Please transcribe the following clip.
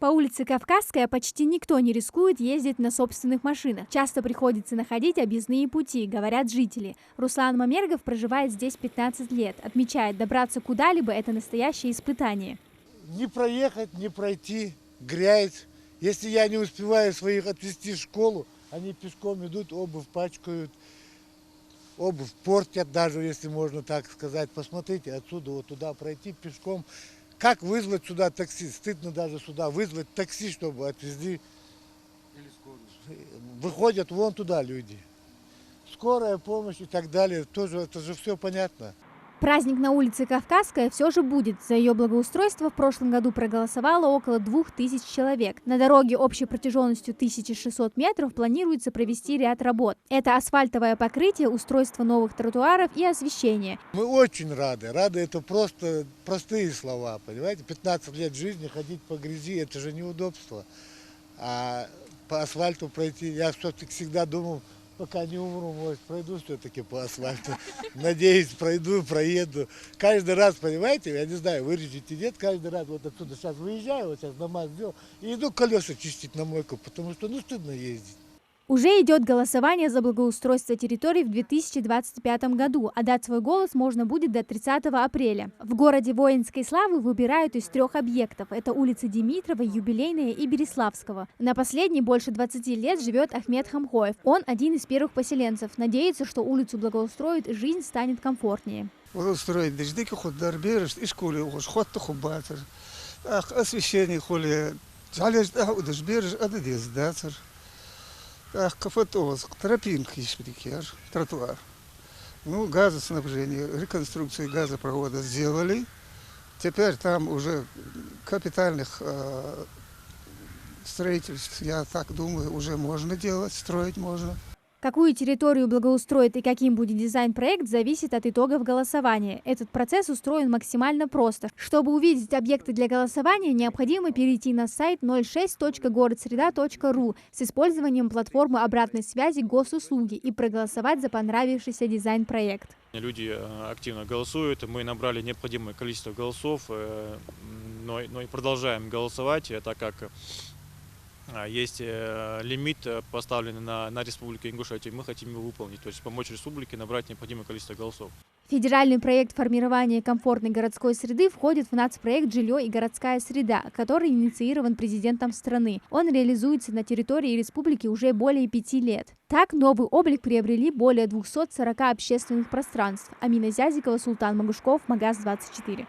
По улице Кавказская почти никто не рискует ездить на собственных машинах. Часто приходится находить объездные пути, говорят жители. Руслан Мамергов проживает здесь 15 лет. Отмечает, добраться куда-либо – это настоящее испытание. Не проехать, не пройти, грязь. Если я не успеваю своих отвезти в школу, они пешком идут, обувь пачкают, обувь портят, даже если можно так сказать. Посмотрите, отсюда вот туда пройти пешком. Как вызвать сюда такси? Стыдно даже сюда вызвать такси, чтобы отвезли. Или скорую. Выходят вон туда люди. Скорая помощь и так далее. Тоже, это же все понятно. Праздник на улице Кавказская все же будет. За ее благоустройство в прошлом году проголосовало около 2000 человек. На дороге общей протяженностью 1600 метров планируется провести ряд работ. Это асфальтовое покрытие, устройство новых тротуаров и освещение. Мы очень рады. Рады — это просто простые слова, понимаете? 15 лет жизни ходить по грязи — это же неудобство. А по асфальту пройти, я все-таки всегда думал, пока не умру, может, пройду все-таки по асфальту. Надеюсь, пройду, проеду. Каждый раз, понимаете, я не знаю, вырежете, нет, каждый раз вот отсюда сейчас выезжаю, вот сейчас намаз сделал, и иду колеса чистить на мойку, потому что, стыдно ездить. Уже идет голосование за благоустройство территорий в 2025 году, а дать свой голос можно будет до 30 апреля. В городе Воинской Славы выбирают из 3 объектов. Это улицы Димитрова, Юбилейная и Береславского. На последней больше 20 лет живет Ахмед Хамхоев. Он один из первых поселенцев. Надеется, что улицу благоустроят и жизнь станет комфортнее. Тротуар. Газоснабжение, реконструкцию газопровода сделали. Теперь там уже капитальных строительств, я так думаю, уже можно делать, строить можно. Какую территорию благоустроит и каким будет дизайн-проект, зависит от итогов голосования. Этот процесс устроен максимально просто. Чтобы увидеть объекты для голосования, необходимо перейти на сайт 06.городсреда.ру с использованием платформы обратной связи госуслуги и проголосовать за понравившийся дизайн-проект. Люди активно голосуют, мы набрали необходимое количество голосов, но и продолжаем голосовать, так как есть лимит, поставленный на Республику Ингушетию, мы хотим его выполнить, то есть помочь республике набрать необходимое количество голосов. Федеральный проект формирования комфортной городской среды входит в нацпроект «Жилье и городская среда», который инициирован президентом страны. Он реализуется на территории республики уже более 5 лет. Так, новый облик приобрели более 240 общественных пространств. Амина Зязикова, Султан Магушков, Магаз 24.